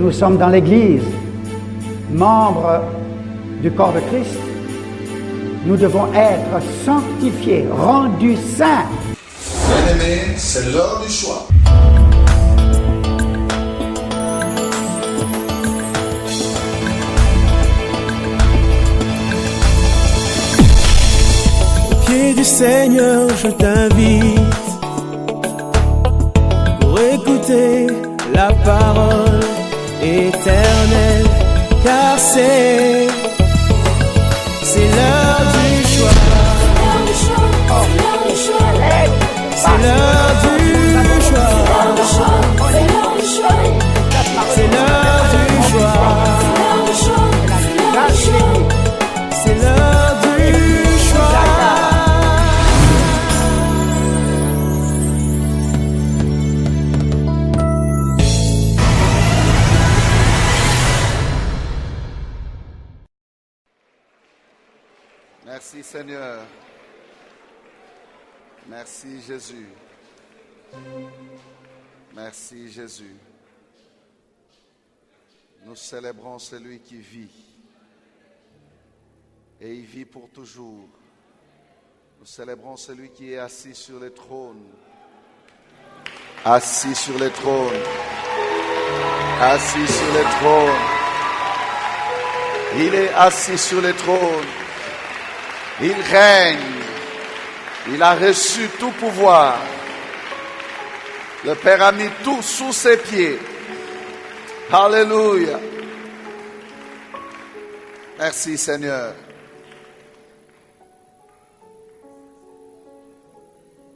nous sommes dans l'Église, membres du corps de Christ, nous devons être sanctifiés, rendus saints. Bien-aimés, c'est l'heure du choix. Au pied du Seigneur, je t'invite pour écouter la parole éternelle, car c'est l'heure du choix. C'est l'heure du choix. C'est l'heure du choix. C'est l'heure du choix. C'est l'heure du choix. Merci Seigneur. Merci Jésus. Merci Jésus. Nous célébrons celui qui vit. Et il vit pour toujours. Nous célébrons celui qui est assis sur le trône. Assis sur le trône. Assis sur le trône. Il est assis sur le trône. Il règne. Il a reçu tout pouvoir. Le Père a mis tout sous ses pieds. Alléluia. Merci Seigneur.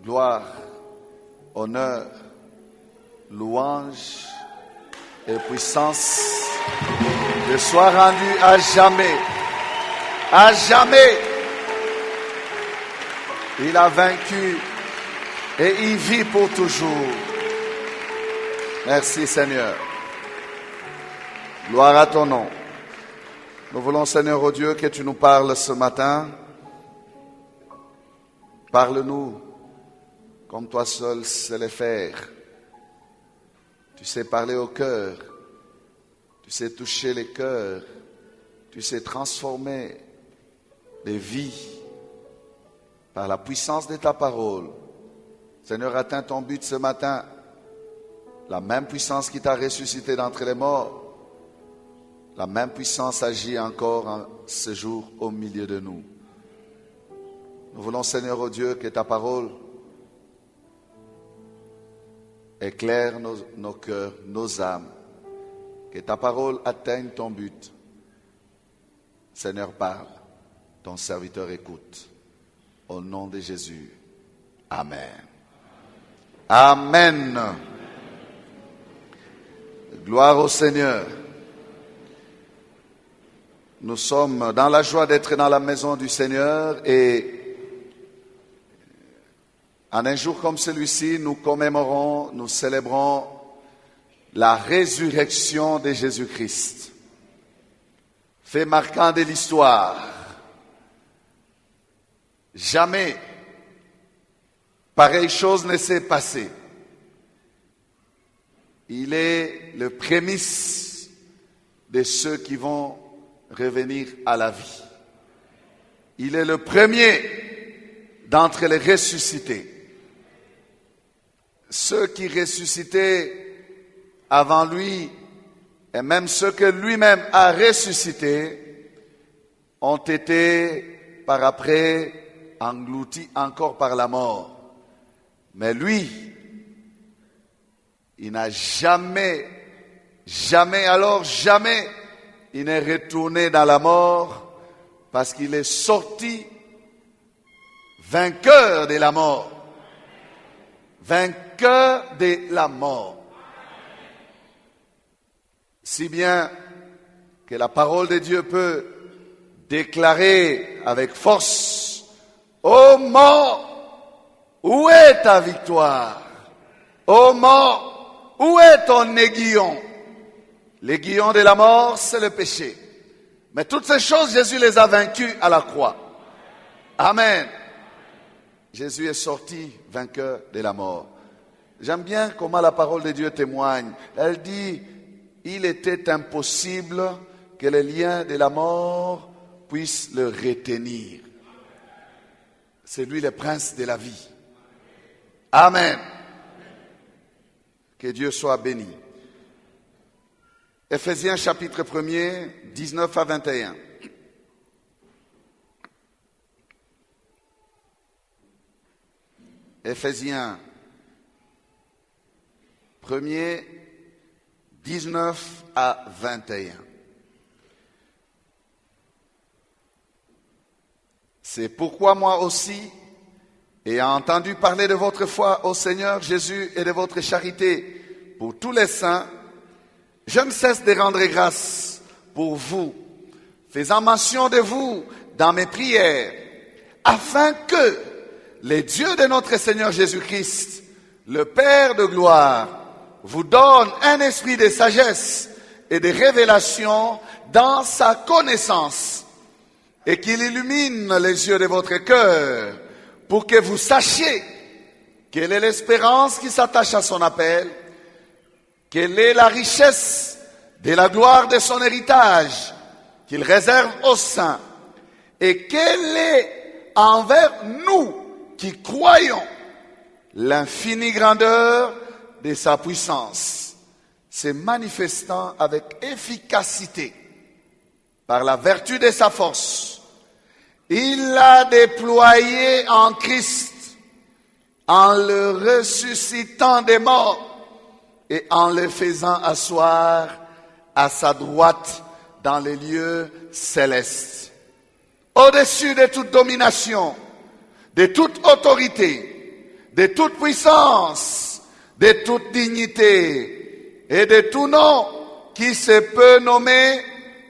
Gloire, honneur, louange et puissance te soient rendus à jamais. À jamais. Il a vaincu et il vit pour toujours. Merci Seigneur. Gloire à ton nom. Nous voulons Seigneur, oh Dieu, que tu nous parles ce matin. Parle-nous comme toi seul sais le faire. Tu sais parler au cœur. Tu sais toucher les cœurs. Tu sais transformer les vies par la puissance de ta parole. Seigneur, atteins ton but ce matin. La même puissance qui t'a ressuscité d'entre les morts, la même puissance agit encore en ce jour au milieu de nous. Nous voulons, Seigneur, oh Dieu, que ta parole éclaire nos cœurs, nos âmes. Que ta parole atteigne ton but. Seigneur, parle. Ton serviteur écoute. Au nom de Jésus. Amen. Amen. Gloire au Seigneur. Nous sommes dans la joie d'être dans la maison du Seigneur et en un jour comme celui-ci, nous commémorons, nous célébrons la résurrection de Jésus-Christ. Fait marquant de l'histoire. Jamais pareille chose ne s'est passée. Il est le prémisse de ceux qui vont revenir à la vie. Il est le premier d'entre les ressuscités. Ceux qui ressuscitaient avant lui, et même ceux que lui-même a ressuscités, ont été par après engloutis encore par la mort. Mais lui, il n'a jamais, il n'est retourné dans la mort parce qu'il est sorti vainqueur de la mort. Vainqueur de la mort. Si bien que la parole de Dieu peut déclarer avec force: ô mort, où est ta victoire? Ô mort, où est ton aiguillon? L'aiguillon de la mort, c'est le péché. Mais toutes ces choses, Jésus les a vaincues à la croix. Amen. Jésus est sorti vainqueur de la mort. J'aime bien comment la parole de Dieu témoigne. Elle dit, il était impossible que les liens de la mort puissent le retenir. C'est lui le prince de la vie. Amen. Que Dieu soit béni. Éphésiens chapitre 1er, 19 à 21. Éphésiens 1er, 19 à 21. C'est pourquoi moi aussi, ayant entendu parler de votre foi au Seigneur Jésus et de votre charité pour tous les saints, je ne cesse de rendre grâce pour vous, faisant mention de vous dans mes prières, afin que le Dieu de notre Seigneur Jésus-Christ, le Père de gloire, vous donne un esprit de sagesse et de révélation dans sa connaissance, et qu'il illumine les yeux de votre cœur, pour que vous sachiez quelle est l'espérance qui s'attache à son appel, quelle est la richesse de la gloire de son héritage qu'il réserve aux saints, et quelle est envers nous qui croyons l'infinie grandeur de sa puissance, se manifestant avec efficacité par la vertu de sa force. Il l'a déployé en Christ, en le ressuscitant des morts et en le faisant asseoir à sa droite dans les lieux célestes, au-dessus de toute domination, de toute autorité, de toute puissance, de toute dignité et de tout nom qui se peut nommer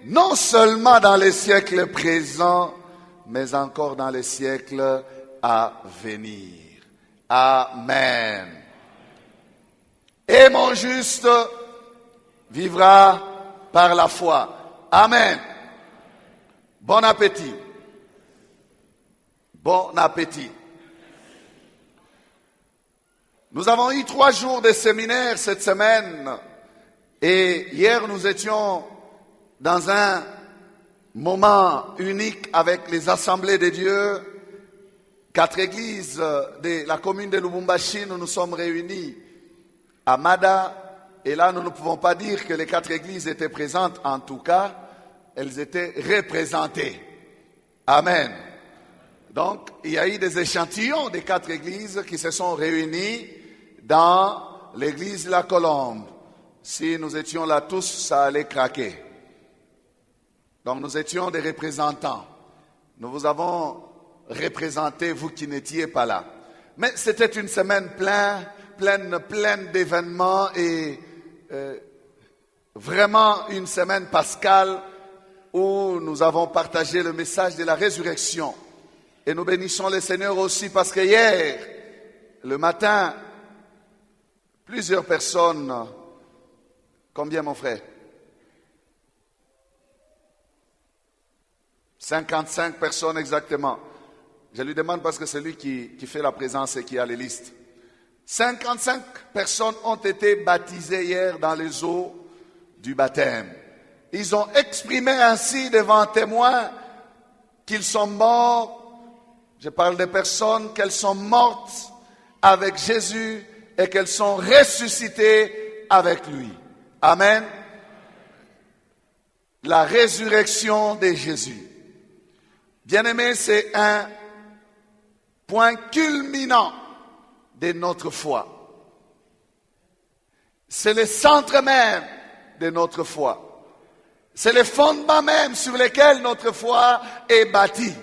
non seulement dans les siècles présents, mais encore dans les siècles à venir. Amen. Et mon juste vivra par la foi. Amen. Bon appétit. Bon appétit. Nous avons eu 3 jours de séminaire cette semaine et hier nous étions dans un moment unique avec les assemblées de Dieu. 4 églises de la commune de Lubumbashi, nous nous sommes réunis à Mada. Et là, nous ne pouvons pas dire que les 4 églises étaient présentes. En tout cas, elles étaient représentées. Amen. Donc, il y a eu des échantillons des 4 églises qui se sont réunies dans l'église de la Colombe. Si nous étions là tous, ça allait craquer. Donc, nous étions des représentants. Nous vous avons représenté, vous qui n'étiez pas là. Mais c'était une semaine pleine d'événements et vraiment une semaine pascale où nous avons partagé le message de la résurrection. Et nous bénissons le Seigneur aussi parce que hier, le matin, plusieurs personnes, combien mon frère? 55 personnes exactement. Je lui demande parce que c'est lui qui fait la présence et qui a les listes. 55 personnes ont été baptisées hier dans les eaux du baptême. Ils ont exprimé ainsi devant témoins qu'ils sont morts. Je parle des personnes, qu'elles sont mortes avec Jésus et qu'elles sont ressuscitées avec lui. Amen. La résurrection de Jésus. Bien-aimés, c'est un point culminant de notre foi. C'est le centre même de notre foi. C'est le fondement même sur lequel notre foi est bâtie.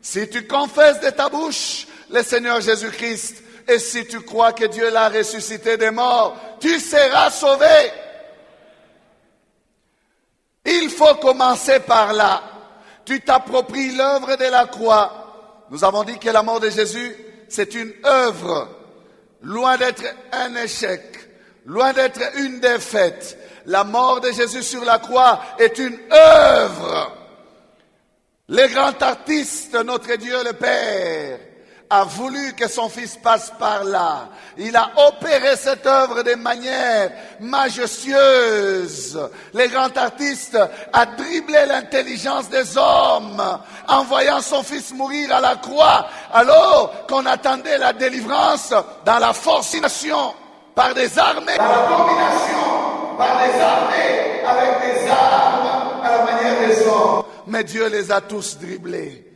Si tu confesses de ta bouche le Seigneur Jésus-Christ et si tu crois que Dieu l'a ressuscité des morts, tu seras sauvé. Il faut commencer par là. Tu t'appropries l'œuvre de la croix. Nous avons dit que la mort de Jésus, c'est une œuvre, loin d'être un échec, loin d'être une défaite. La mort de Jésus sur la croix est une œuvre. Le grand artiste, notre Dieu le Père, a voulu que son Fils passe par là. Il a opéré cette œuvre de manière majestueuse. Les grands artistes a dribblé l'intelligence des hommes en voyant son Fils mourir à la croix, alors qu'on attendait la délivrance dans la forcination par des armées, dans la domination par des armées avec des armes à la manière des hommes. Mais Dieu les a tous dribblés.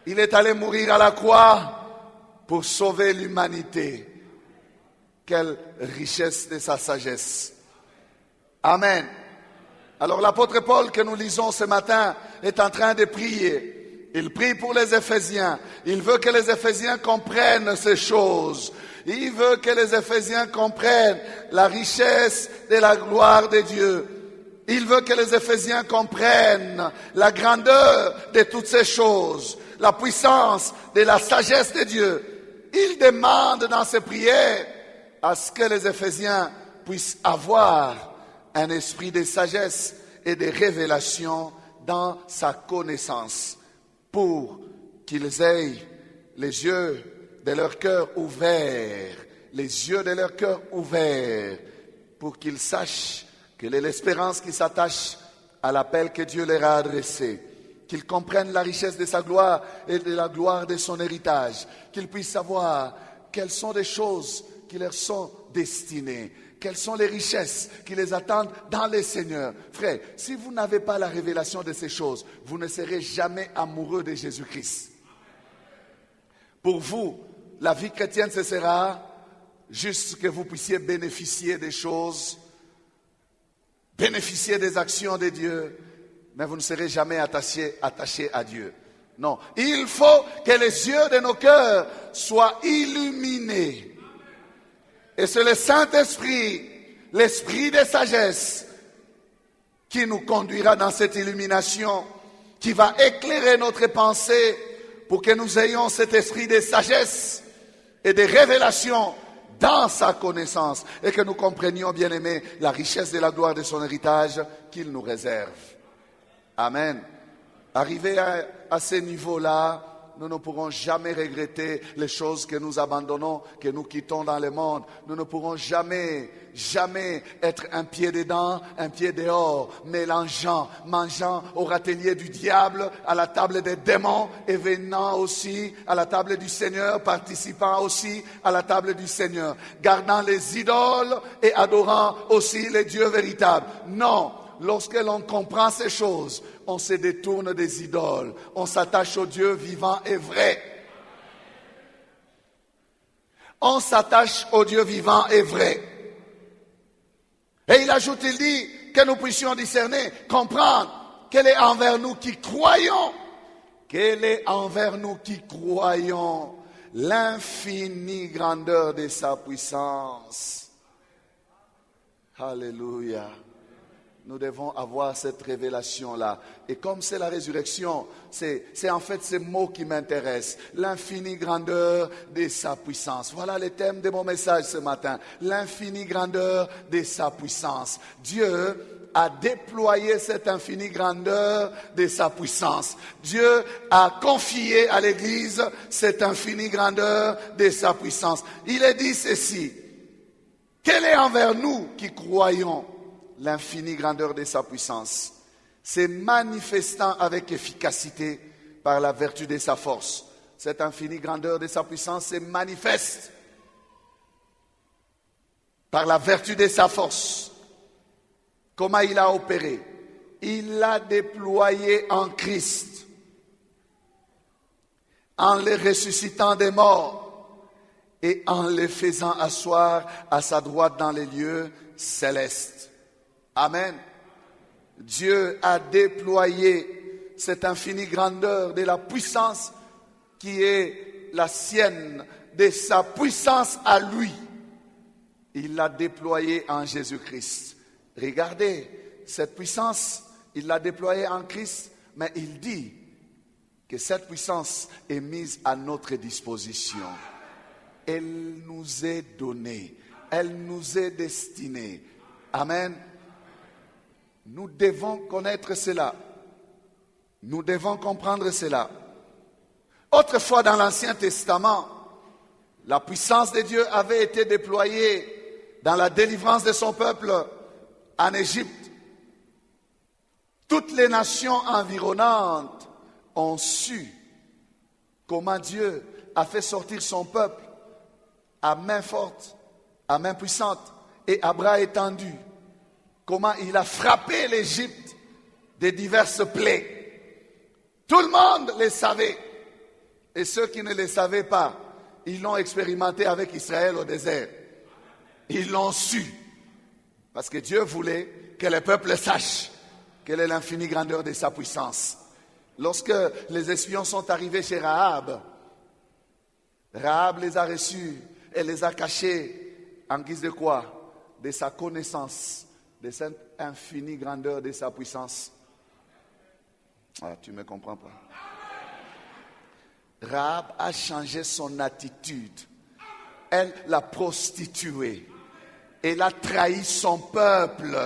Il est allé mourir à la croix pour sauver l'humanité. Quelle richesse de sa sagesse. Amen. Alors l'apôtre Paul que nous lisons ce matin est en train de prier. Il prie pour les Éphésiens. Il veut que les Éphésiens comprennent ces choses. Il veut que les Éphésiens comprennent la richesse de la gloire de Dieu. Il veut que les Éphésiens comprennent la grandeur de toutes ces choses, la puissance de la sagesse de Dieu. Il demande dans ses prières à ce que les Éphésiens puissent avoir un esprit de sagesse et de révélation dans sa connaissance, pour qu'ils aient les yeux de leur cœur ouverts, les yeux de leur cœur ouverts, pour qu'ils sachent quelle est l'espérance qui s'attache à l'appel que Dieu leur a adressé, qu'ils comprennent la richesse de sa gloire et de la gloire de son héritage, qu'ils puissent savoir quelles sont les choses qui leur sont destinées, quelles sont les richesses qui les attendent dans les Seigneurs. Frère, si vous n'avez pas la révélation de ces choses, vous ne serez jamais amoureux de Jésus-Christ. Pour vous, la vie chrétienne, ce sera juste que vous puissiez bénéficier des choses, bénéficier des actions de Dieu, mais vous ne serez jamais attaché à Dieu. Non, il faut que les yeux de nos cœurs soient illuminés. Et c'est le Saint-Esprit, l'Esprit de sagesse, qui nous conduira dans cette illumination, qui va éclairer notre pensée pour que nous ayons cet esprit de sagesse et de révélation dans sa connaissance et que nous comprenions, bien aimés, la richesse de la gloire de son héritage qu'il nous réserve. Amen. Arrivé à ce niveau-là, nous ne pourrons jamais regretter les choses que nous abandonnons, que nous quittons dans le monde. Nous ne pourrons jamais être un pied dedans, un pied dehors, mélangeant, mangeant au râtelier du diable, à la table des démons, et venant aussi à la table du Seigneur, participant aussi à la table du Seigneur, gardant les idoles et adorant aussi les dieux véritables. Non. Lorsque l'on comprend ces choses, on se détourne des idoles. On s'attache au Dieu vivant et vrai. On s'attache au Dieu vivant et vrai. Et il ajoute, il dit, que nous puissions discerner, comprendre quel est envers nous qui croyons. Quel est envers nous qui croyons l'infinie grandeur de sa puissance. Alléluia. Nous devons avoir cette révélation-là. Et comme c'est la résurrection, c'est en fait ces mots qui m'intéressent. L'infinie grandeur de sa puissance. Voilà le thème de mon message ce matin. L'infinie grandeur de sa puissance. Dieu a déployé cette infinie grandeur de sa puissance. Dieu a confié à l'Église cette infinie grandeur de sa puissance. Il est dit ceci. Quel est envers nous qui croyons l'infinie grandeur de sa puissance, c'est manifestant avec efficacité par la vertu de sa force. Cette infinie grandeur de sa puissance se manifeste par la vertu de sa force. Comment il a opéré? Il l'a déployé en Christ, en le ressuscitant des morts et en le faisant asseoir à sa droite dans les lieux célestes. Amen. Dieu a déployé cette infinie grandeur de la puissance qui est la sienne, de sa puissance à lui. Il l'a déployée en Jésus-Christ. Regardez, cette puissance, il l'a déployée en Christ, mais il dit que cette puissance est mise à notre disposition. Elle nous est donnée, elle nous est destinée. Amen. Nous devons connaître cela. Nous devons comprendre cela. Autrefois, dans l'Ancien Testament, la puissance de Dieu avait été déployée dans la délivrance de son peuple en Égypte. Toutes les nations environnantes ont su comment Dieu a fait sortir son peuple à main forte, à main puissante et à bras étendus. Comment il a frappé l'Égypte de diverses plaies. Tout le monde les savait. Et ceux qui ne les savaient pas, ils l'ont expérimenté avec Israël au désert. Ils l'ont su. Parce que Dieu voulait que le peuple sache quelle est l'infinie grandeur de sa puissance. Lorsque les espions sont arrivés chez Rahab, Rahab les a reçus et les a cachés en guise de quoi? De sa connaissance, de cette infinie grandeur de sa puissance. Ah, tu ne me comprends pas. Rahab a changé son attitude. Elle l'a prostituée. Elle a trahi son peuple.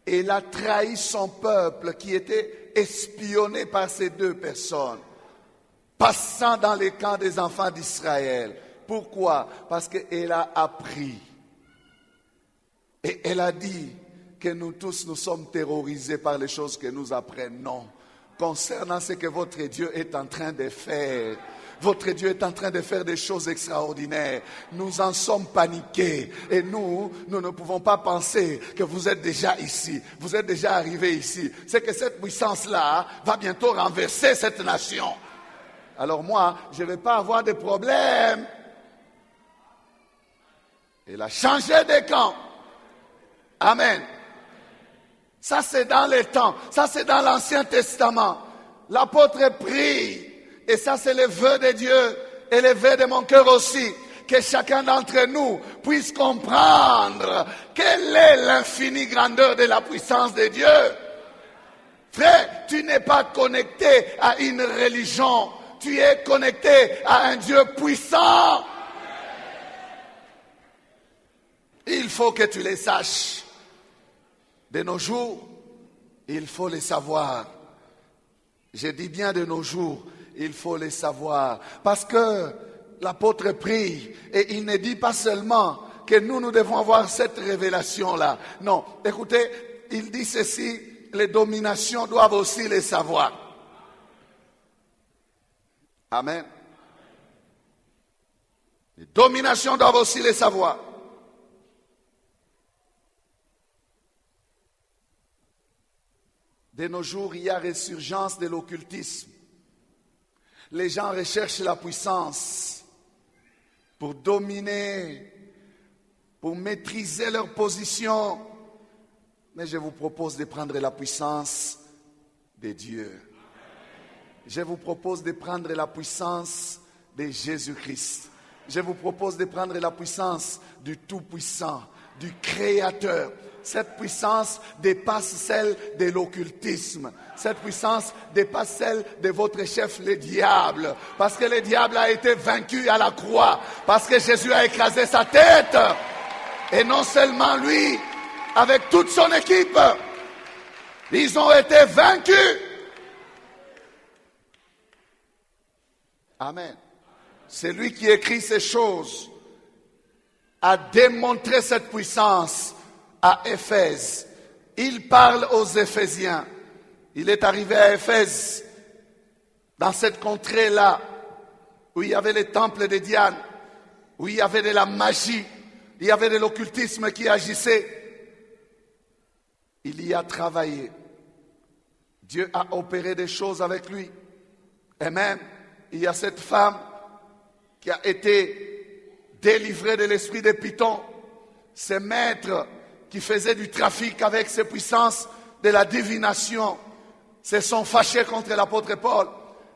Elle a trahi son peuple qui était espionné par ces deux personnes, passant dans les camps des enfants d'Israël. Pourquoi? Parce qu'elle a appris. Et elle a dit que nous tous, nous sommes terrorisés par les choses que nous apprenons concernant ce que votre Dieu est en train de faire. Votre Dieu est en train de faire des choses extraordinaires. Nous en sommes paniqués. Et nous ne pouvons pas penser que vous êtes déjà ici. Vous êtes déjà arrivés ici. C'est que cette puissance-là va bientôt renverser cette nation. Alors moi, je ne vais pas avoir de problème. Elle a changé de camp. Amen. Ça, c'est dans les temps. Ça, c'est dans l'Ancien Testament. L'apôtre prie. Et ça, c'est le vœu de Dieu et le vœu de mon cœur aussi. Que chacun d'entre nous puisse comprendre quelle est l'infinie grandeur de la puissance de Dieu. Frère, tu n'es pas connecté à une religion. Tu es connecté à un Dieu puissant. Il faut que tu les saches. De nos jours, il faut les savoir. Je dis bien de nos jours, il faut les savoir. Parce que l'apôtre prie et il ne dit pas seulement que nous devons avoir cette révélation-là. Non, écoutez, il dit ceci, les dominations doivent aussi les savoir. Amen. Les dominations doivent aussi les savoir. De nos jours, il y a résurgence de l'occultisme. Les gens recherchent la puissance pour dominer, pour maîtriser leur position. Mais je vous propose de prendre la puissance de Dieu. Je vous propose de prendre la puissance de Jésus-Christ. Je vous propose de prendre la puissance du Tout-Puissant, du Créateur. Cette puissance dépasse celle de l'occultisme. Cette puissance dépasse celle de votre chef, le diable. Parce que le diable a été vaincu à la croix. Parce que Jésus a écrasé sa tête. Et non seulement lui, avec toute son équipe, ils ont été vaincus. Amen. C'est lui qui écrit ces choses, a démontré cette puissance à Éphèse. Il parle aux Éphésiens. Il est arrivé à Éphèse, dans cette contrée-là, où il y avait les temples de Diane, où il y avait de la magie, il y avait de l'occultisme qui agissait. Il y a travaillé. Dieu a opéré des choses avec lui. Et même, il y a cette femme qui a été délivrée de l'esprit de Python. Ces maîtres qui faisaient du trafic avec ces puissances de la divination se sont fâchés contre l'apôtre Paul.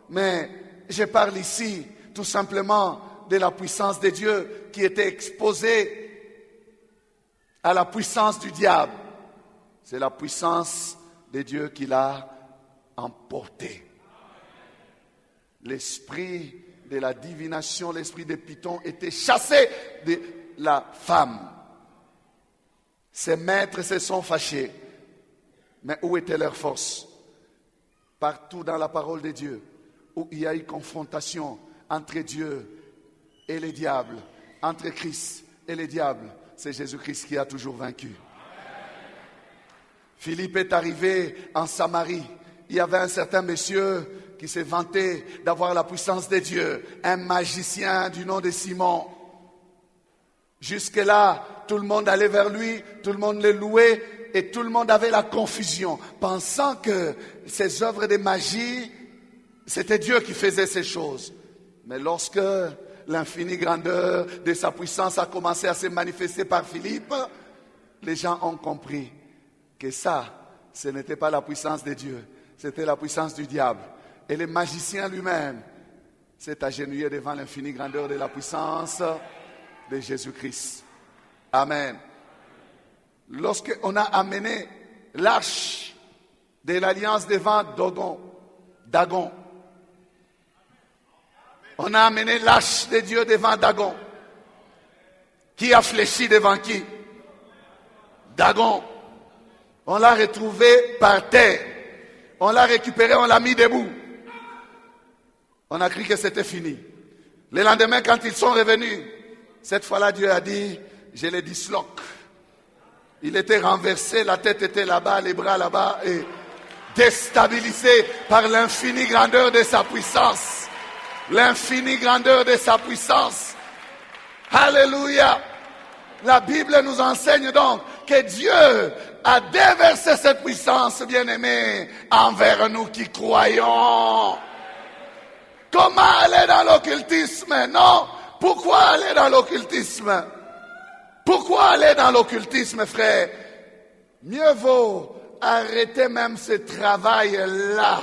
Mais je parle ici tout simplement de la puissance de Dieu qui était exposée à la puissance du diable. C'est la puissance de Dieu qui l'a emporté. L'esprit de la divination, l'esprit de Python était chassé de la femme. Ses maîtres se sont fâchés. Mais où était leur force? Partout dans la parole de Dieu, où il y a eu confrontation entre Dieu et les diables, entre Christ et les diables, c'est Jésus-Christ qui a toujours vaincu. Philippe est arrivé en Samarie. Il y avait un certain monsieur qui s'est vanté d'avoir la puissance de Dieu, un magicien du nom de Simon. Jusque-là, tout le monde allait vers lui, tout le monde le louait et tout le monde avait la confusion, pensant que ces œuvres de magie, c'était Dieu qui faisait ces choses. Mais lorsque l'infinie grandeur de sa puissance a commencé à se manifester par Philippe, les gens ont compris que ça, ce n'était pas la puissance de Dieu, c'était la puissance du diable. Et le magicien lui-même s'est agenouillé devant l'infinie grandeur de la puissance de Jésus-Christ. Amen. Lorsqu'on a amené l'arche de l'alliance devant Dagon, on a amené l'arche de Dieu devant Dagon. Qui a fléchi devant qui? Dagon. On l'a retrouvé par terre. On l'a récupéré, on l'a mis debout. On a cru que c'était fini. Le lendemain, quand ils sont revenus, cette fois-là, Dieu a dit, je les disloque. Il était renversé, la tête était là-bas, les bras là-bas, et déstabilisé par l'infinie grandeur de sa puissance. L'infinie grandeur de sa puissance. Alléluia. La Bible nous enseigne donc que Dieu a déversé cette puissance, bien-aimée, envers nous qui croyons. Comment aller dans l'occultisme? Non. Pourquoi aller dans l'occultisme? Pourquoi aller dans l'occultisme, frère? Mieux vaut arrêter même ce travail-là.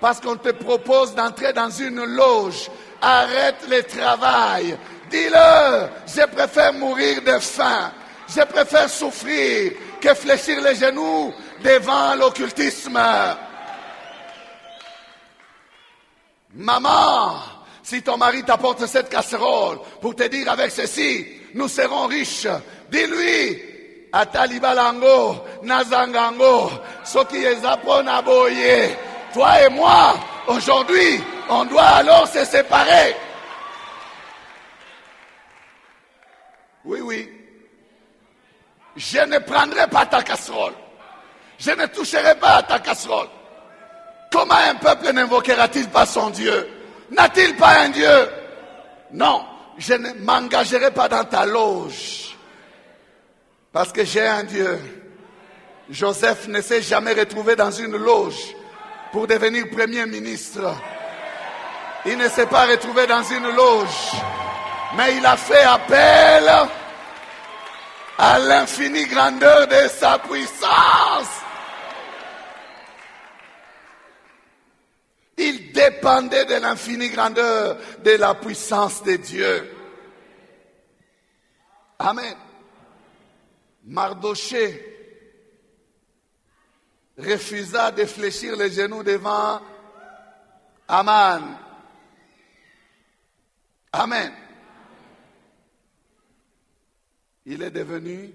Parce qu'on te propose d'entrer dans une loge. Arrête le travail. Dis-le, je préfère mourir de faim. Je préfère souffrir que fléchir les genoux devant l'occultisme. Maman, si ton mari t'apporte cette casserole pour te dire avec ceci, nous serons riches, dis-lui, Atalibalango, Nazangango, Soki Ezapo Naboye, toi et moi, aujourd'hui, on doit alors se séparer. Oui, oui. Je ne prendrai pas ta casserole. Je ne toucherai pas à ta casserole. Comment un peuple n'invoquera-t-il pas son Dieu? N'a-t-il pas un Dieu? Non, je ne m'engagerai pas dans ta loge. Parce que j'ai un Dieu. Joseph ne s'est jamais retrouvé dans une loge pour devenir premier ministre. Il ne s'est pas retrouvé dans une loge. Mais il a fait appel à l'infinie grandeur de sa puissance. Il dépendait de l'infinie grandeur de la puissance de Dieu. Amen. Mardoché refusa de fléchir les genoux devant Aman. Amen. Il est devenu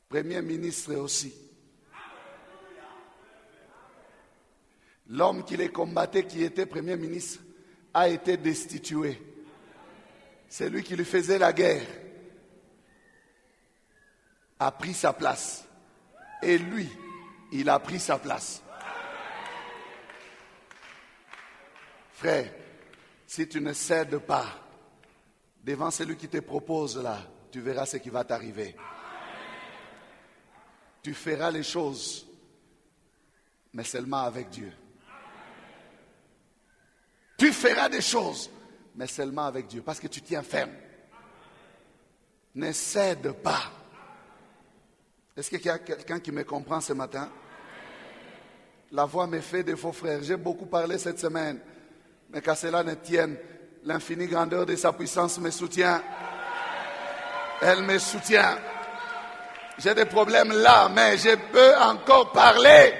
premier ministre aussi. L'homme qui les combattait, qui était premier ministre, a été destitué. C'est lui qui lui faisait la guerre. A pris sa place. Et lui, il a pris sa place. Frère, si tu ne cèdes pas devant celui qui te propose là, tu verras ce qui va t'arriver. Tu feras les choses, mais seulement avec Dieu. Tu feras des choses, mais seulement avec Dieu, parce que tu tiens ferme. Ne cède pas. Est-ce qu'il y a quelqu'un qui me comprend ce matin? La voix me fait défaut, frère. J'ai beaucoup parlé cette semaine, mais qu'à cela ne tienne, l'infinie grandeur de sa puissance me soutient. Elle me soutient. J'ai des problèmes là, mais je peux encore parler.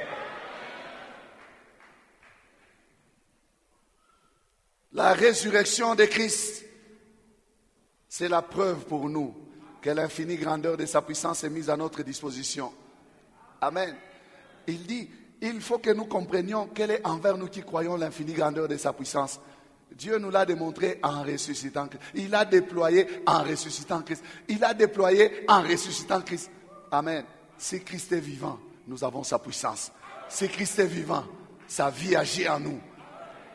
La résurrection de Christ, c'est la preuve pour nous que l'infinie grandeur de sa puissance est mise à notre disposition. Amen. Il dit, il faut que nous comprenions quelle est envers nous qui croyons l'infinie grandeur de sa puissance. Dieu nous l'a démontré en ressuscitant Christ. Il a déployé en ressuscitant Christ. Il a déployé en ressuscitant Christ. Amen. Si Christ est vivant, nous avons sa puissance. Si Christ est vivant, sa vie agit en nous.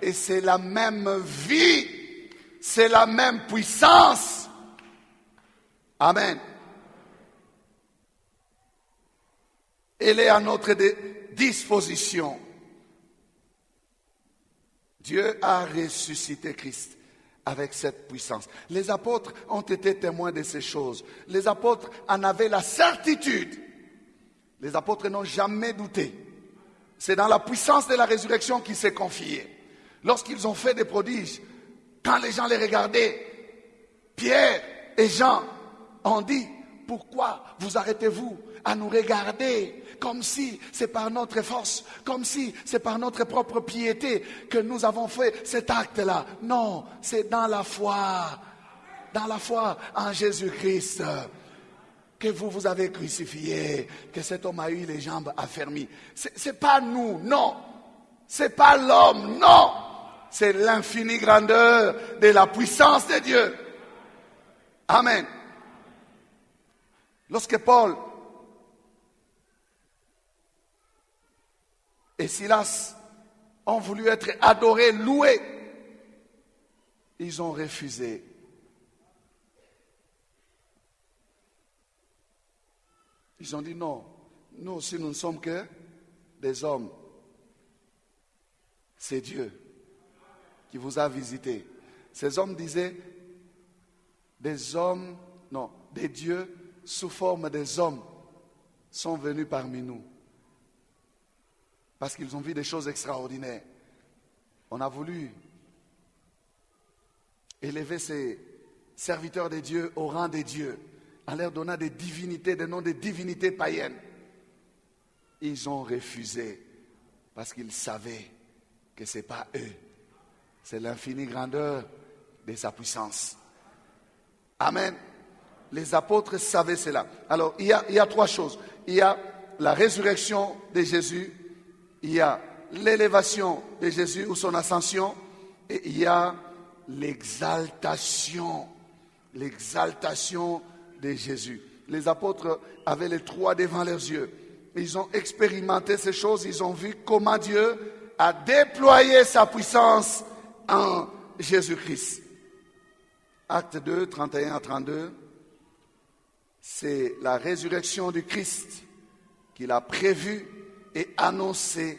Et c'est la même vie, c'est la même puissance. Amen. Elle est à notre disposition. Dieu a ressuscité Christ avec cette puissance. Les apôtres ont été témoins de ces choses. Les apôtres en avaient la certitude. Les apôtres n'ont jamais douté. C'est dans la puissance de la résurrection qu'ils s'est confié. Lorsqu'ils ont fait des prodiges, quand les gens les regardaient, Pierre et Jean ont dit, pourquoi vous arrêtez-vous à nous regarder comme si c'est par notre force, comme si c'est par notre propre piété que nous avons fait cet acte-là. Non, c'est dans la foi en Jésus-Christ que vous avez crucifié, que cet homme a eu les jambes affermies. C'est pas nous, non. C'est pas l'homme, non. C'est l'infinie grandeur de la puissance de Dieu. Amen. Lorsque Paul et Silas ont voulu être adorés, loués, ils ont refusé. Ils ont dit non, nous aussi nous ne sommes que des hommes. C'est Dieu qui vous a visité. Ces hommes disaient des dieux sous forme des hommes sont venus parmi nous. Parce qu'ils ont vu des choses extraordinaires. On a voulu élever ces serviteurs de Dieu au rang des dieux, en leur donnant des divinités, des noms de divinités païennes. Ils ont refusé parce qu'ils savaient que ce n'est pas eux. C'est l'infinie grandeur de sa puissance. Amen. Les apôtres savaient cela. Alors, il y a trois choses. Il y a la résurrection de Jésus, il y a l'élévation de Jésus ou son ascension, et il y a l'exaltation de Jésus. Les apôtres avaient les trois devant leurs yeux. Ils ont expérimenté ces choses, ils ont vu comment Dieu a déployé sa puissance en Jésus-Christ. Acte 2, 31 à 32, c'est la résurrection du Christ qu'il a prévue et annoncée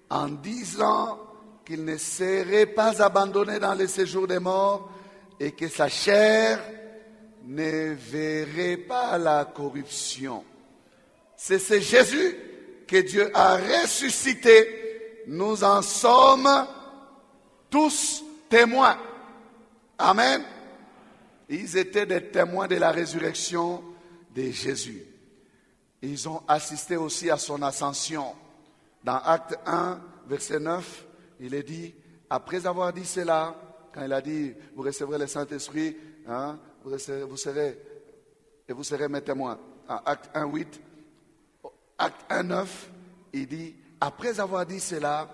en disant qu'il ne serait pas abandonné dans le séjour des morts et que sa chair ne verrait pas la corruption. C'est ce Jésus que Dieu a ressuscité. Nous en sommes tous témoins. Amen. Ils étaient des témoins de la résurrection de Jésus. Ils ont assisté aussi à son ascension. Dans Acte 1, verset 9, il est dit, après avoir dit cela, quand il a dit, vous recevrez le Saint-Esprit, vous serez mes témoins. En Acte 1, 8, Acte 1, 9, il dit, après avoir dit cela,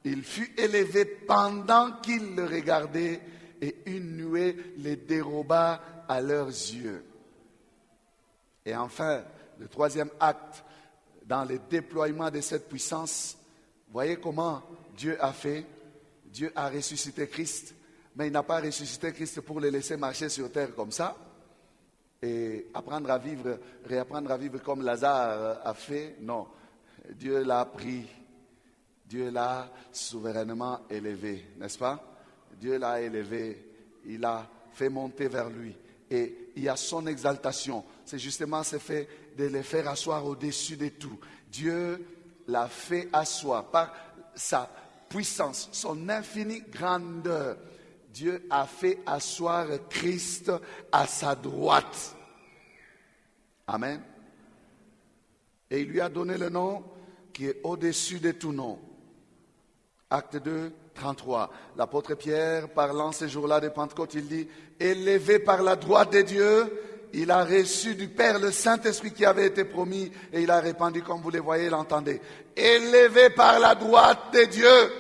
il fut élevé pendant qu'il le regardait et une nuée les déroba à leurs yeux. Et enfin, le troisième acte, dans le déploiement de cette puissance, voyez comment Dieu a fait. Dieu a ressuscité Christ, mais il n'a pas ressuscité Christ pour le laisser marcher sur terre comme ça et réapprendre à vivre comme Lazare a fait. Non, Dieu l'a pris, Dieu l'a souverainement élevé, n'est-ce pas? Dieu l'a élevé, il l'a fait monter vers lui. Et il y a son exaltation. C'est justement ce fait de le faire asseoir au-dessus de tout. Dieu l'a fait asseoir par sa puissance, son infinie grandeur. Dieu a fait asseoir Christ à sa droite. Amen. Et il lui a donné le nom qui est au-dessus de tout nom. Acte 2, 33. L'apôtre Pierre, parlant ces jours-là de Pentecôte, il dit, élevé par la droite de Dieu, il a reçu du Père le Saint-Esprit qui avait été promis et il a répandu, comme vous le voyez, l'entendez. Élevé par la droite de Dieu.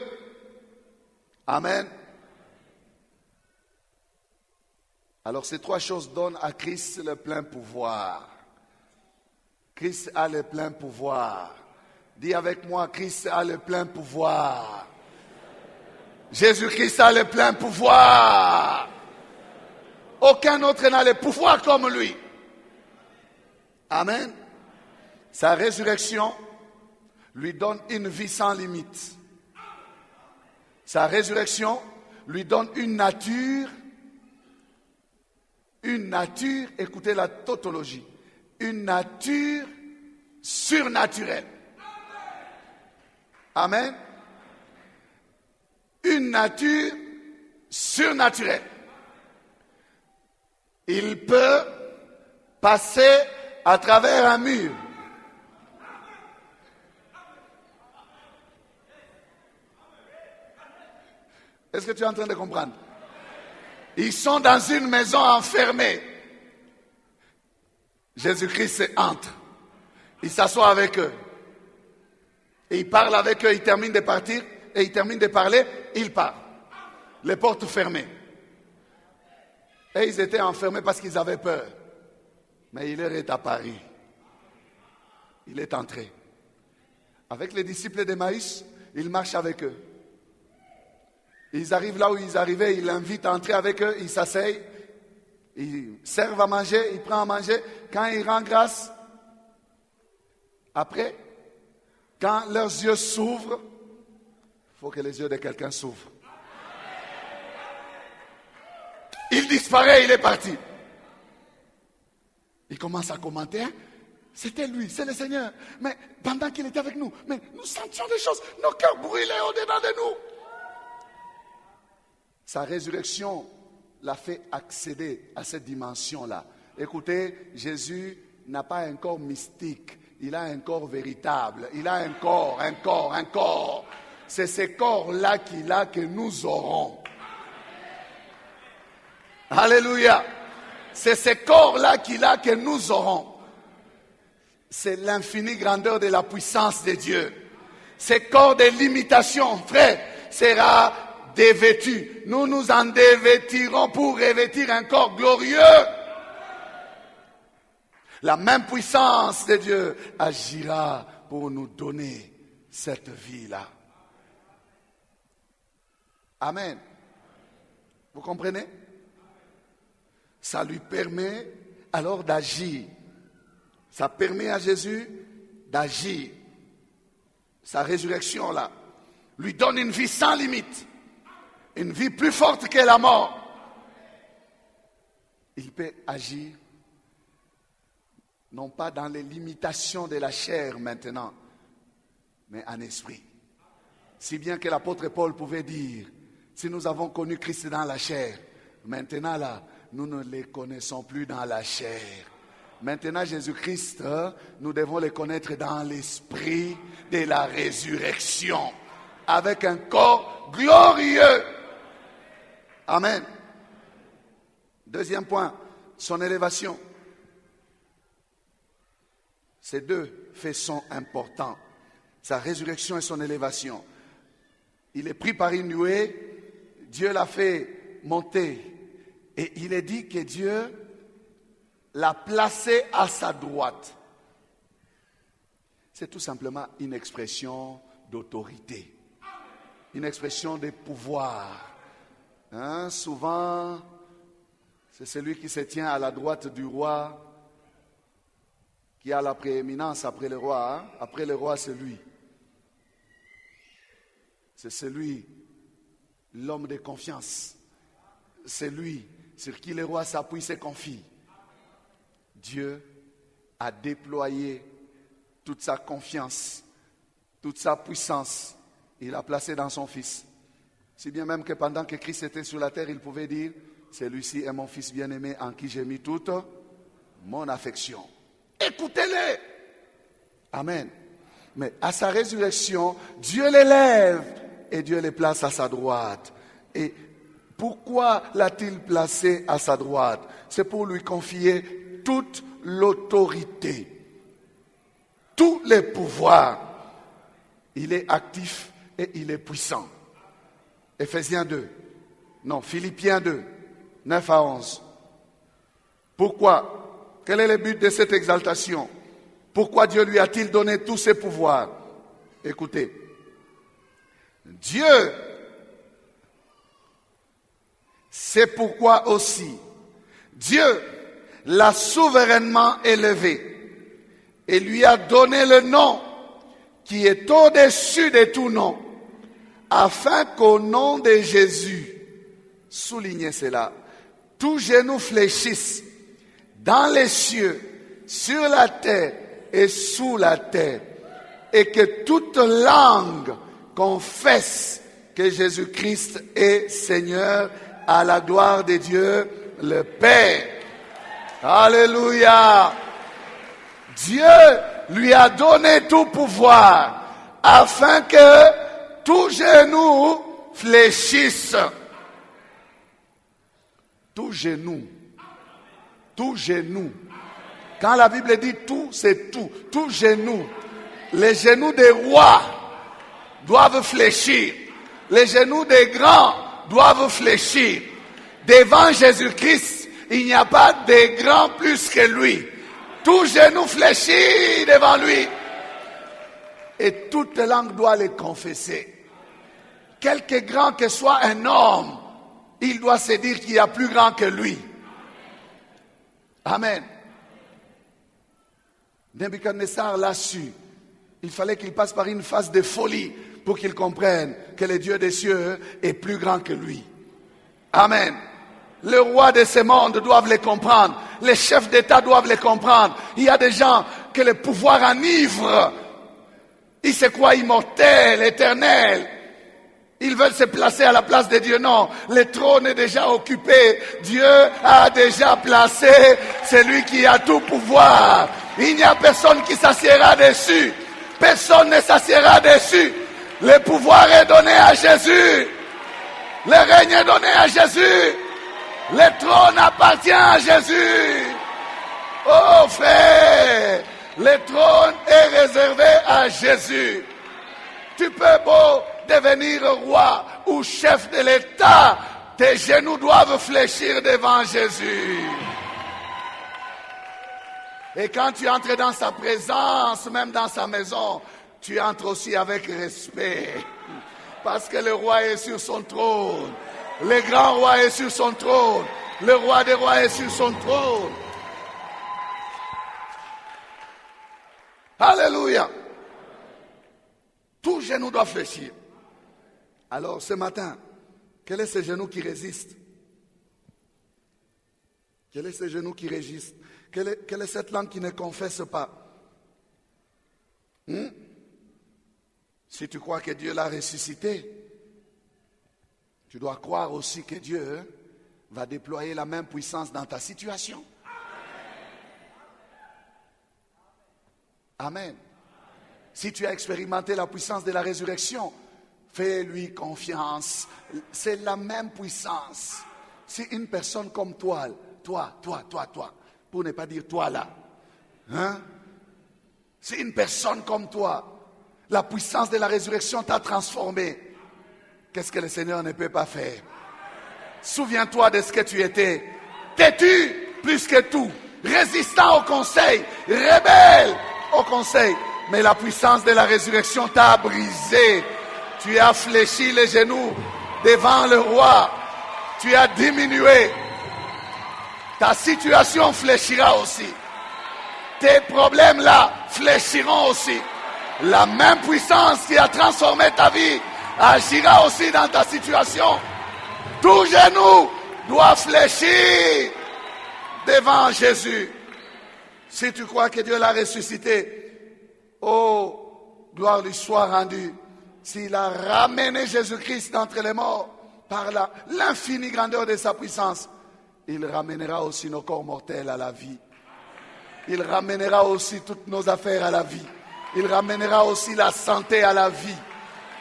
Amen. Alors ces trois choses donnent à Christ le plein pouvoir. Christ a le plein pouvoir. Dis avec moi, Christ a le plein pouvoir. Jésus-Christ a le plein pouvoir. Aucun autre n'a le pouvoir comme lui. Amen. Sa résurrection lui donne une vie sans limite. Sa résurrection lui donne une nature, écoutez la tautologie, une nature surnaturelle. Amen. Une nature surnaturelle. Il peut passer à travers un mur. Est-ce que tu es en train de comprendre? Ils sont dans une maison enfermée. Jésus-Christ entre. Il s'assoit avec eux. Et il parle avec eux, il termine de partir. Et il termine de parler, il part. Les portes fermées. Et ils étaient enfermés parce qu'ils avaient peur. Mais il leur est apparu. Il est entré. Avec les disciples d'Emmaüs, il marche avec eux. Ils arrivent là où ils arrivaient, il l'invite à entrer avec eux, ils s'asseyent, ils servent à manger, il prend à manger. Quand il rend grâce, après, quand leurs yeux s'ouvrent, il faut que les yeux de quelqu'un s'ouvrent. Il disparaît, il est parti. Il commence à commenter. C'était lui, c'est le Seigneur. Mais pendant qu'il était avec nous, mais nous sentions des choses. Nos cœurs brûlaient au-dedans de nous. Sa résurrection l'a fait accéder à cette dimension-là. Écoutez, Jésus n'a pas un corps mystique. Il a un corps véritable. Il a un corps. C'est ce corps-là qu'il a que nous aurons. Alléluia. C'est ce corps-là qu'il a que nous aurons. C'est l'infinie grandeur de la puissance de Dieu. Ce corps de limitation, frère, sera dévêtu. Nous nous en dévêtirons pour revêtir un corps glorieux. La même puissance de Dieu agira pour nous donner cette vie-là. Amen. Vous comprenez? Ça lui permet alors d'agir. Ça permet à Jésus d'agir. Sa résurrection là lui donne une vie sans limite. Une vie plus forte que la mort. Il peut agir non pas dans les limitations de la chair maintenant, mais en esprit. Si bien que l'apôtre Paul pouvait dire, si nous avons connu Christ dans la chair, maintenant là, nous ne les connaissons plus dans la chair. Maintenant Jésus-Christ, nous devons le connaître dans l'esprit de la résurrection, avec un corps glorieux. Amen. Deuxième point, son élévation. Ces deux faits sont importants. Sa résurrection et son élévation. Il est pris par une nuée, Dieu l'a fait monter. Et il est dit que Dieu l'a placé à sa droite. C'est tout simplement une expression d'autorité. Une expression de pouvoir. Souvent, c'est celui qui se tient à la droite du roi qui a la prééminence après le roi. Après le roi, c'est lui. C'est celui, l'homme de confiance. C'est lui sur qui le roi s'appuie, se confie. Dieu a déployé toute sa confiance, toute sa puissance. Il l'a placé dans son Fils. Si bien même que pendant que Christ était sur la terre, il pouvait dire, celui-ci est mon Fils bien-aimé en qui j'ai mis toute mon affection. Écoutez-le. Amen. Mais à sa résurrection, Dieu l'élève et Dieu le place à sa droite. Et pourquoi l'a-t-il placé à sa droite? C'est pour lui confier toute l'autorité, tous les pouvoirs. Il est actif et il est puissant. Éphésiens 2. Non, Philippiens 2, 9 à 11. Pourquoi? Quel est le but de cette exaltation? Pourquoi Dieu lui a-t-il donné tous ses pouvoirs? Écoutez. Dieu, c'est pourquoi aussi Dieu l'a souverainement élevé et lui a donné le nom qui est au-dessus de tout nom, afin qu'au nom de Jésus, soulignez cela, tout genou fléchisse dans les cieux, sur la terre et sous la terre, et que toute langue confesse que Jésus-Christ est Seigneur, à la gloire de Dieu le Père. Alléluia. Dieu lui a donné tout pouvoir afin que tout genou fléchisse. Tout genou. Tout genou. Quand la Bible dit tout, c'est tout. Tout genou. Les genoux des rois doivent fléchir. Les genoux des grands doivent fléchir. Devant Jésus-Christ, il n'y a pas de grand plus que lui. Tout genou fléchit devant lui. Et toute langue doit le confesser. Quelque grand que soit un homme, il doit se dire qu'il y a plus grand que lui. Amen. Nebuchadnezzar l'a su. Il fallait qu'il passe par une phase de folie pour qu'il comprenne que le Dieu des cieux est plus grand que lui. Amen. Le roi de ce monde doivent les comprendre. Les chefs d'État doivent les comprendre. Il y a des gens que le pouvoir enivre. Ils se croient immortels, éternels. Ils veulent se placer à la place de Dieu. Non, le trône est déjà occupé. Dieu a déjà placé celui qui a tout pouvoir. Il n'y a personne qui s'assiera dessus. Personne ne s'assiera dessus. Le pouvoir est donné à Jésus. Le règne est donné à Jésus. Le trône appartient à Jésus. Oh frère, le trône est réservé à Jésus. Tu peux beau devenir roi ou chef de l'État, tes genoux doivent fléchir devant Jésus. Et quand tu entres dans sa présence, même dans sa maison, tu entres aussi avec respect. Parce que le roi est sur son trône. Le grand roi est sur son trône. Le roi des rois est sur son trône. Alléluia. Tout genou doit fléchir. Alors ce matin, quel est ce genou qui résiste? Quel est ce genou qui résiste? Quelle est cette langue qui ne confesse pas? Si tu crois que Dieu l'a ressuscité, tu dois croire aussi que Dieu va déployer la même puissance dans ta situation. Amen. Si tu as expérimenté la puissance de la résurrection, fais-lui confiance. C'est la même puissance. Si une personne comme toi, pour ne pas dire toi là, si une personne comme toi, la puissance de la résurrection t'a transformé, qu'est-ce que le Seigneur ne peut pas faire? Souviens-toi de ce que tu étais. Têtu plus que tout. Résistant au conseil. Rebelle au conseil. Mais la puissance de la résurrection t'a brisé. Tu as fléchi les genoux devant le roi. Tu as diminué. Ta situation fléchira aussi. Tes problèmes là fléchiront aussi. La même puissance qui a transformé ta vie agira aussi dans ta situation. Tout genou doit fléchir devant Jésus. Si tu crois que Dieu l'a ressuscité, oh, gloire lui soit rendue. S'il a ramené Jésus-Christ d'entre les morts par l'infinie grandeur de sa puissance, il ramènera aussi nos corps mortels à la vie. Il ramènera aussi toutes nos affaires à la vie. Il ramènera aussi la santé à la vie.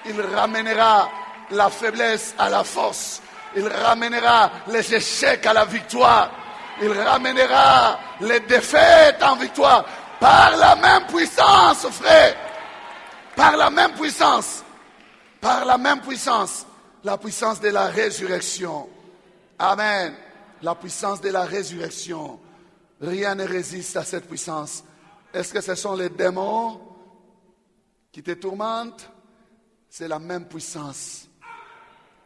Il ramènera la faiblesse à la force. Il ramènera les échecs à la victoire. Il ramènera les défaites en victoire. Par la même puissance, frère. Par la même puissance. Par la même puissance. La puissance de la résurrection. Amen. La puissance de la résurrection. Rien ne résiste à cette puissance. Est-ce que ce sont les démons qui te tourmentent? C'est la même puissance.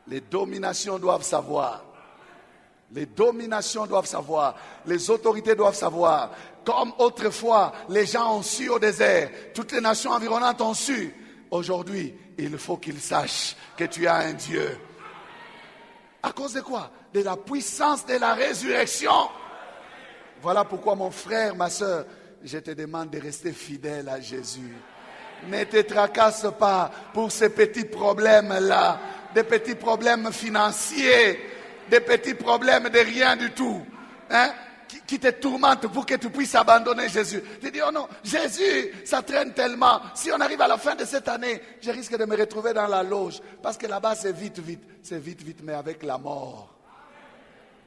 Les dominations doivent savoir. Les dominations doivent savoir. Les autorités doivent savoir. Comme autrefois, les gens ont su au désert. Toutes les nations environnantes ont su. Aujourd'hui, il faut qu'ils sachent que tu as un Dieu. À cause de quoi? De la puissance de la résurrection. Voilà pourquoi mon frère, ma soeur, je te demande de rester fidèle à Jésus. Ne te tracasse pas pour ces petits problèmes-là. Des petits problèmes financiers. Des petits problèmes de rien du tout. Hein? Qui te tourmentent pour que tu puisses abandonner Jésus. Tu dis, oh non, Jésus, ça traîne tellement. Si on arrive à la fin de cette année, je risque de me retrouver dans la loge. Parce que là-bas, c'est vite, vite. C'est vite, vite, mais avec la mort.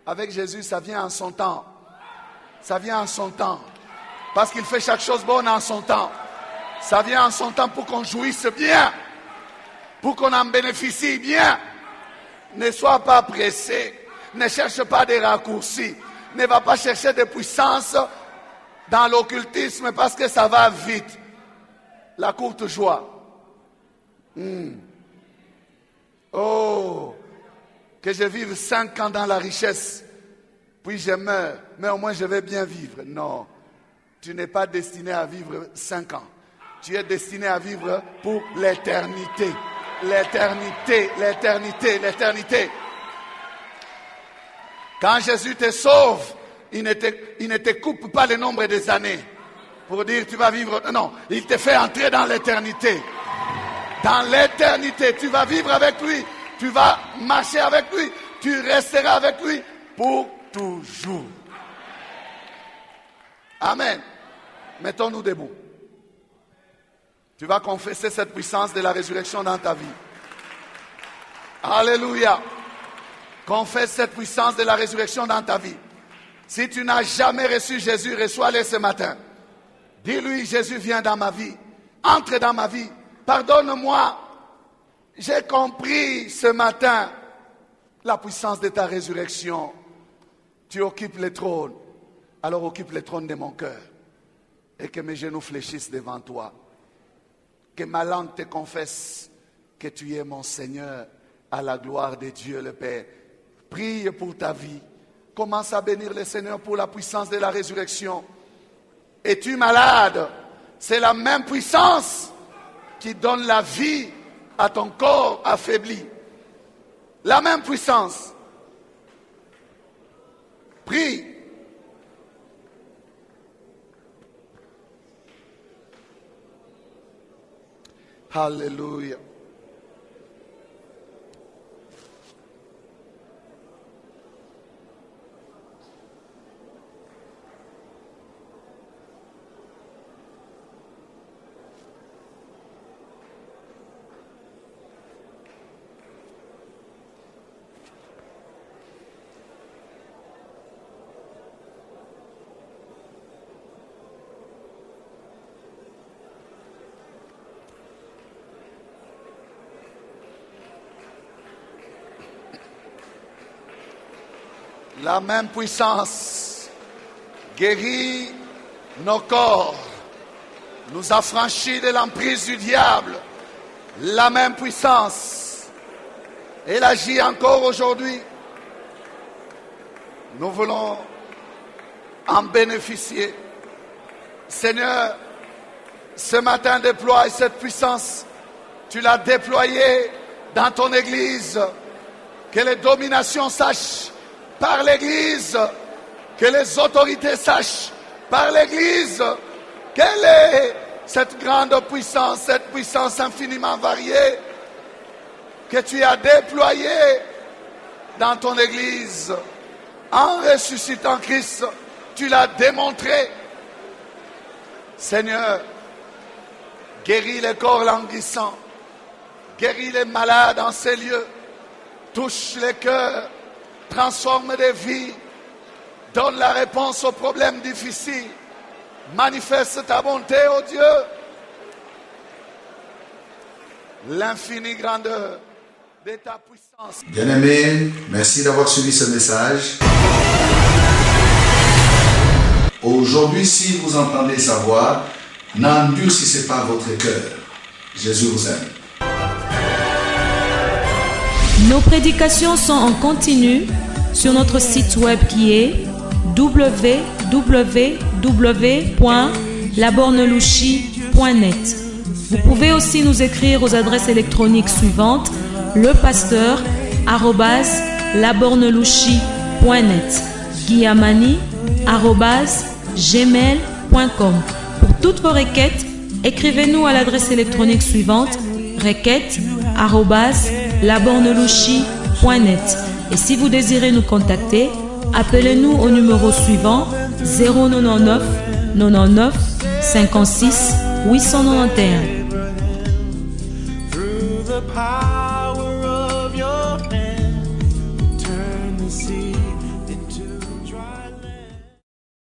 Avec Jésus, ça vient en son temps. Ça vient en son temps. Parce qu'il fait chaque chose bonne en son temps. Ça vient en son temps pour qu'on jouisse bien. Pour qu'on en bénéficie bien. Ne sois pas pressé. Ne cherche pas des raccourcis. Ne va pas chercher de puissance dans l'occultisme parce que ça va vite. La courte joie. Oh, que je vive 5 ans dans la richesse, puis je meurs, mais au moins je vais bien vivre. Non, tu n'es pas destiné à vivre 5 ans. Tu es destiné à vivre pour l'éternité. L'éternité, l'éternité, l'éternité. Quand Jésus te sauve, il ne te coupe pas le nombre des années pour dire tu vas vivre. Non, il te fait entrer dans l'éternité. Dans l'éternité, tu vas vivre avec lui, tu vas marcher avec lui, tu resteras avec lui pour toujours. Amen. Mettons-nous debout. Tu vas confesser cette puissance de la résurrection dans ta vie. Alléluia. Confesse cette puissance de la résurrection dans ta vie. Si tu n'as jamais reçu Jésus, reçois-le ce matin. Dis-lui, Jésus vient dans ma vie. Entre dans ma vie. Pardonne-moi. J'ai compris ce matin la puissance de ta résurrection. Tu occupes le trône. Alors occupe le trône de mon cœur. Et que mes genoux fléchissent devant toi. Que ma langue te confesse que tu es mon Seigneur à la gloire de Dieu le Père. Prie pour ta vie. Commence à bénir le Seigneur pour la puissance de la résurrection. Es-tu malade? C'est la même puissance qui donne la vie à ton corps affaibli. La même puissance. Prie. Alléluia. La même puissance guérit nos corps, nous affranchit de l'emprise du diable. La même puissance, elle agit encore aujourd'hui. Nous voulons en bénéficier. Seigneur, ce matin déploie cette puissance. Tu l'as déployée dans ton Église. Que les dominations sachent par l'Église, que les autorités sachent par l'Église quelle est cette grande puissance, cette puissance infiniment variée que tu as déployée dans ton Église. En ressuscitant Christ, tu l'as démontré. Seigneur, guéris les corps languissants, guéris les malades en ces lieux, touche les cœurs, transforme des vies, Donne la réponse aux problèmes difficiles. Manifeste ta bonté, ô Dieu. L'infinie grandeur de ta puissance. Bien-aimés, merci d'avoir suivi ce message. Aujourd'hui, si vous entendez sa voix, n'endurcissez pas votre cœur. Jésus vous aime. Nos prédications sont en continu sur notre site web qui est www.labornelouchi.net. Vous pouvez aussi nous écrire aux adresses électroniques suivantes: lepasteur@labornelouchi.net, guillamani@gmail.com. Pour toutes vos requêtes, écrivez-nous à l'adresse électronique suivante: requêtes@labornelouchi.net. Et si vous désirez nous contacter, appelez-nous au numéro suivant: 099 99 56 891.